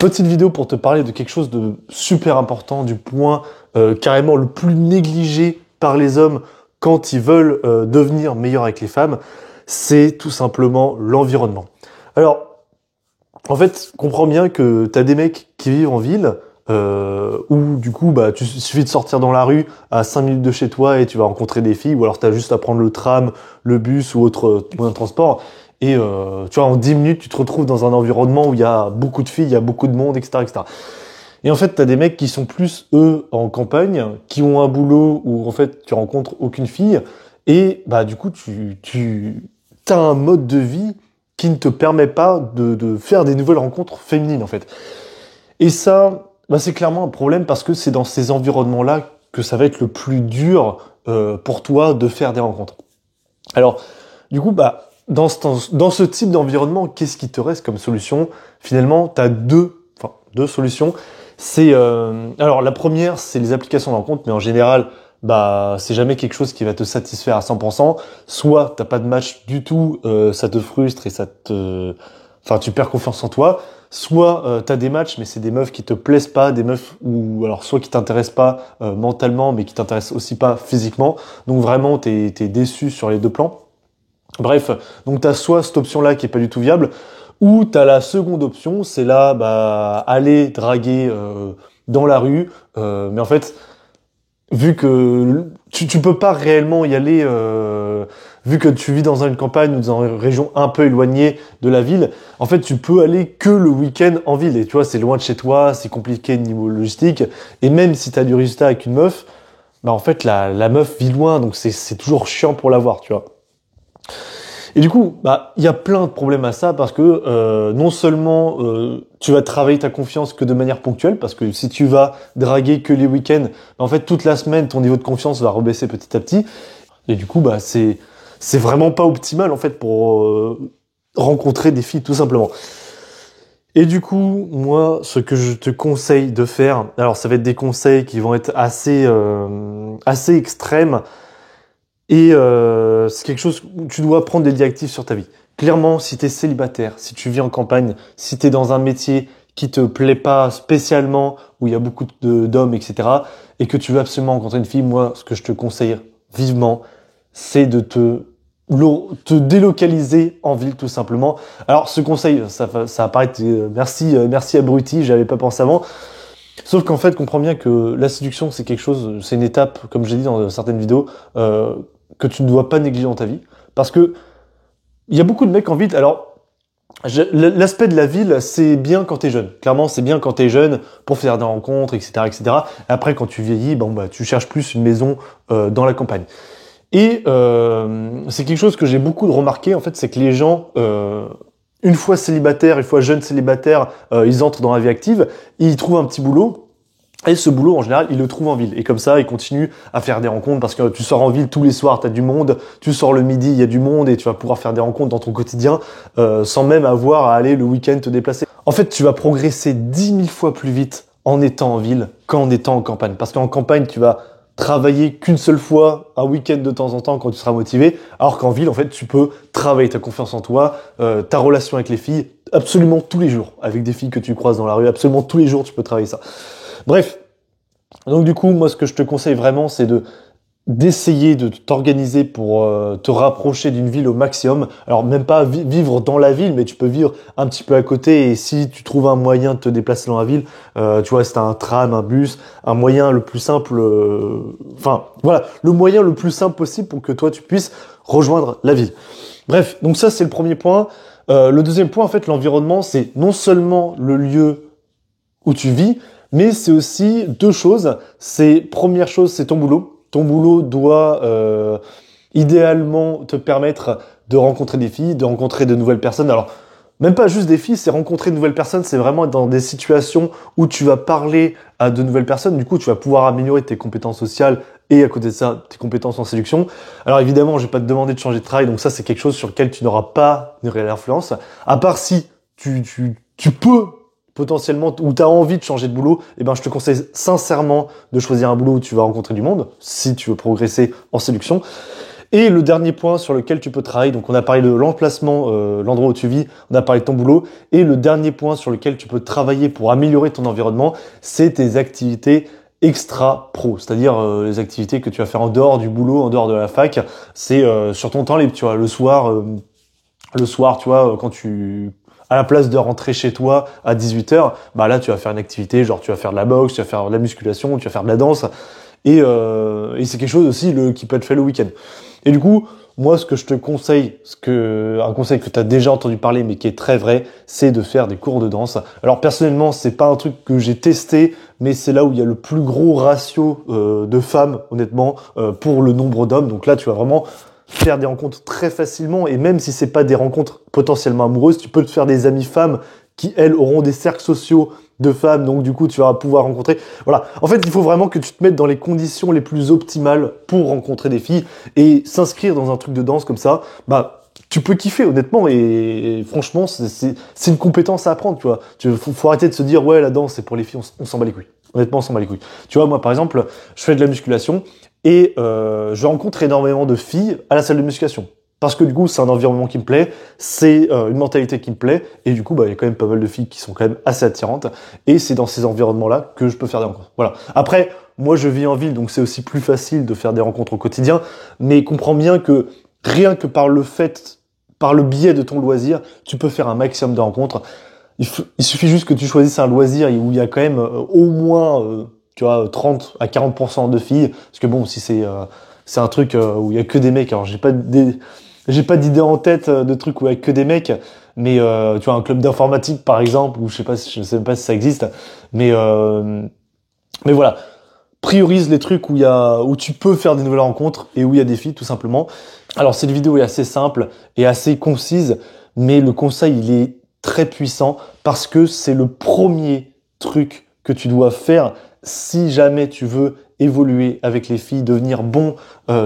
Petite vidéo pour te parler de quelque chose de super important, du point carrément le plus négligé par les hommes quand ils veulent devenir meilleurs avec les femmes, c'est tout simplement l'environnement. Alors, en fait, comprends bien que t'as des mecs qui vivent en ville, où du coup, bah, il suffit de sortir dans la rue à 5 minutes de chez toi et tu vas rencontrer des filles, ou alors t'as juste à prendre le tram, le bus ou autre moyen de transport. Et tu vois, en 10 minutes, tu te retrouves dans un environnement où il y a beaucoup de filles, il y a beaucoup de monde, etc., etc. Et en fait, t'as des mecs qui sont plus, eux, en campagne, qui ont un boulot où, en fait, tu rencontres aucune fille. Et, bah, du coup, t'as un mode de vie qui ne te permet pas de faire des nouvelles rencontres féminines, en fait. Et ça, bah, c'est clairement un problème parce que c'est dans ces environnements-là que ça va être le plus dur pour toi de faire des rencontres. Alors, du coup, bah, dans ce type d'environnement, qu'est-ce qui te reste comme solution? Finalement, tu as deux solutions. Alors la première, c'est les applications de rencontre, mais en général, bah, c'est jamais quelque chose qui va te satisfaire à 100%. Soit t'as pas de match du tout, ça te frustre et tu perds confiance en toi. Soit t'as des matchs, mais c'est des meufs qui te plaisent pas, des meufs ou alors soit qui t'intéressent pas mentalement, mais qui t'intéressent aussi pas physiquement. Donc vraiment, t'es déçu sur les deux plans. Bref, donc t'as soit cette option-là qui est pas du tout viable, ou t'as la seconde option, c'est là, bah, aller draguer dans la rue, mais en fait, vu que tu peux pas réellement y aller, vu que tu vis dans une campagne ou dans une région un peu éloignée de la ville, en fait, tu peux aller que le week-end en ville, et tu vois, c'est loin de chez toi, c'est compliqué niveau logistique, et même si t'as du résultat avec une meuf, bah en fait, la meuf vit loin, donc c'est toujours chiant pour la voir, tu vois. Et du coup, bah, il y a plein de problèmes à ça parce que non seulement tu vas travailler ta confiance que de manière ponctuelle, parce que si tu vas draguer que les week-ends, bah, en fait toute la semaine ton niveau de confiance va rebaisser petit à petit. Et du coup, bah c'est vraiment pas optimal en fait pour rencontrer des filles tout simplement. Et du coup, moi, ce que je te conseille de faire, alors ça va être des conseils qui vont être assez extrêmes. Et c'est quelque chose où tu dois prendre des directives sur ta vie. Clairement, si tu es célibataire, si tu vis en campagne, si tu es dans un métier qui te plaît pas spécialement, où il y a beaucoup d'hommes, etc., et que tu veux absolument rencontrer une fille, moi, ce que je te conseille vivement, c'est de te délocaliser en ville, tout simplement. Alors, ce conseil, ça va paraître, merci abruti, j'avais pas pensé avant. Sauf qu'en fait, comprends bien que la séduction, c'est quelque chose, c'est une étape, comme j'ai dit dans certaines vidéos, que tu ne dois pas négliger dans ta vie. Parce que il y a beaucoup de mecs en ville. Alors, l'aspect de la ville, c'est bien quand t'es jeune. Clairement, c'est bien quand t'es jeune pour faire des rencontres, etc., etc. Après, quand tu vieillis, bon, bah, tu cherches plus une maison dans la campagne. Et c'est quelque chose que j'ai beaucoup remarqué, en fait, c'est que les gens, une fois célibataires, une fois jeunes célibataires, ils entrent dans la vie active, ils trouvent un petit boulot. Et ce boulot, en général, ils le trouvent en ville. Et comme ça, ils continuent à faire des rencontres parce que tu sors en ville tous les soirs, tu as du monde. Tu sors le midi, il y a du monde et tu vas pouvoir faire des rencontres dans ton quotidien sans même avoir à aller le week-end te déplacer. En fait, tu vas progresser 10 000 fois plus vite en étant en ville qu'en étant en campagne. Parce qu'en campagne, tu vas travailler qu'une seule fois, un week-end de temps en temps quand tu seras motivé. Alors qu'en ville, en fait, tu peux travailler ta confiance en toi, ta relation avec les filles, absolument tous les jours. Avec des filles que tu croises dans la rue, absolument tous les jours, tu peux travailler ça. Bref, donc du coup, moi, ce que je te conseille vraiment, c'est d'essayer de t'organiser pour te rapprocher d'une ville au maximum. Alors même pas vivre dans la ville, mais tu peux vivre un petit peu à côté. Et si tu trouves un moyen de te déplacer dans la ville, tu vois, c'est un tram, un bus, un moyen le plus simple. Voilà, le moyen le plus simple possible pour que toi tu puisses rejoindre la ville. Bref, donc ça c'est le premier point. Le deuxième point, en fait, l'environnement, c'est non seulement le lieu où tu vis, mais c'est aussi deux choses. Première chose, c'est ton boulot. Ton boulot doit idéalement te permettre de rencontrer des filles, de rencontrer de nouvelles personnes. Alors, même pas juste des filles, c'est rencontrer de nouvelles personnes, c'est vraiment être dans des situations où tu vas parler à de nouvelles personnes. Du coup, tu vas pouvoir améliorer tes compétences sociales et à côté de ça, tes compétences en séduction. Alors évidemment, je vais pas te demander de changer de travail, donc ça, c'est quelque chose sur lequel tu n'auras pas une réelle influence. À part si tu peux potentiellement, ou tu as envie de changer de boulot, eh ben, je te conseille sincèrement de choisir un boulot où tu vas rencontrer du monde, si tu veux progresser en séduction. Et le dernier point sur lequel tu peux travailler, donc on a parlé de l'emplacement, l'endroit où tu vis, on a parlé de ton boulot, et le dernier point sur lequel tu peux travailler pour améliorer ton environnement, c'est tes activités extra-pro, c'est-à-dire les activités que tu vas faire en dehors du boulot, en dehors de la fac, c'est sur ton temps libre, tu vois, le soir, tu vois, quand tu à la place de rentrer chez toi à 18h, bah là tu vas faire une activité, genre tu vas faire de la boxe, tu vas faire de la musculation, tu vas faire de la danse, et c'est quelque chose aussi qui peut être fait le week-end. Et du coup, moi ce que je te conseille, un conseil que tu as déjà entendu parler mais qui est très vrai, c'est de faire des cours de danse. Alors personnellement, c'est pas un truc que j'ai testé, mais c'est là où il y a le plus gros ratio de femmes, honnêtement, pour le nombre d'hommes. Donc là, tu vas vraiment faire des rencontres très facilement, et même si c'est pas des rencontres potentiellement amoureuses, tu peux te faire des amies femmes qui, elles, auront des cercles sociaux de femmes, donc du coup, tu vas pouvoir rencontrer... Voilà. En fait, il faut vraiment que tu te mettes dans les conditions les plus optimales pour rencontrer des filles, et s'inscrire dans un truc de danse comme ça, bah, tu peux kiffer, honnêtement, et franchement, c'est une compétence à apprendre, tu vois. Faut arrêter de se dire, ouais, la danse, c'est pour les filles, on s'en bat les couilles. Honnêtement, on s'en bat les couilles. Tu vois, moi, par exemple, je fais de la musculation, et je rencontre énormément de filles à la salle de musculation. Parce que du coup, c'est un environnement qui me plaît, c'est une mentalité qui me plaît, et du coup, bah, il y a quand même pas mal de filles qui sont quand même assez attirantes, et c'est dans ces environnements-là que je peux faire des rencontres. Voilà. Après, moi, je vis en ville, donc c'est aussi plus facile de faire des rencontres au quotidien, mais comprends bien que rien que par le biais de ton loisir, tu peux faire un maximum de rencontres. Il suffit juste que tu choisisses un loisir où il y a quand même au moins tu vois, 30 à 40% de filles, parce que bon, si c'est un truc où il y a que des mecs, alors j'ai pas d'idée en tête de trucs où il y a que des mecs, mais tu vois, un club d'informatique par exemple, ou je sais même pas si ça existe, mais voilà, priorise les trucs où tu peux faire des nouvelles rencontres et où il y a des filles tout simplement. Alors cette vidéo est assez simple et assez concise, mais le conseil il est très puissant parce que c'est le premier truc que tu dois faire si jamais tu veux évoluer avec les filles, devenir bon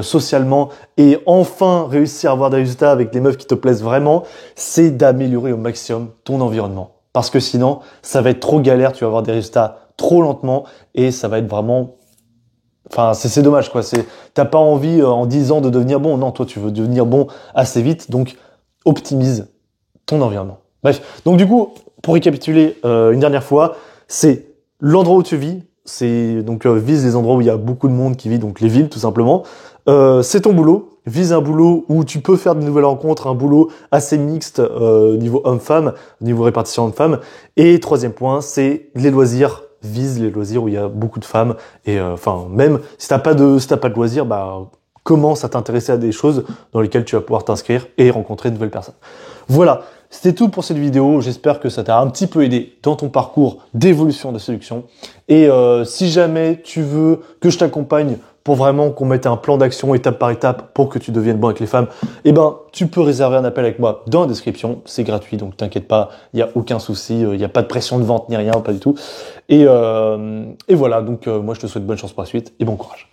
socialement et enfin réussir à avoir des résultats avec les meufs qui te plaisent vraiment, c'est d'améliorer au maximum ton environnement. Parce que sinon, ça va être trop galère, tu vas avoir des résultats trop lentement et ça va être vraiment... Enfin, c'est dommage, quoi. T'as pas envie en 10 ans de devenir bon. Non, toi, tu veux devenir bon assez vite. Donc, optimise ton environnement. Bref. Donc, du coup, pour récapituler une dernière fois, c'est l'endroit où tu vis. C'est donc vise les endroits où il y a beaucoup de monde qui vit, donc les villes, tout simplement. C'est ton boulot. Vise un boulot où tu peux faire de nouvelles rencontres, un boulot assez mixte niveau homme-femme, niveau répartition homme-femme. Et troisième point, c'est les loisirs. Vise les loisirs où il y a beaucoup de femmes et même si t'as pas de loisirs, bah commence à t'intéresser à des choses dans lesquelles tu vas pouvoir t'inscrire et rencontrer de nouvelles personnes. Voilà, c'était tout pour cette vidéo. J'espère que ça t'a un petit peu aidé dans ton parcours d'évolution de séduction. Et si jamais tu veux que je t'accompagne pour vraiment qu'on mette un plan d'action étape par étape pour que tu deviennes bon avec les femmes, eh ben, tu peux réserver un appel avec moi dans la description. C'est gratuit, donc t'inquiète pas, il n'y a aucun souci, il n'y a pas de pression de vente ni rien, pas du tout. Et voilà, donc moi je te souhaite bonne chance pour la suite et bon courage.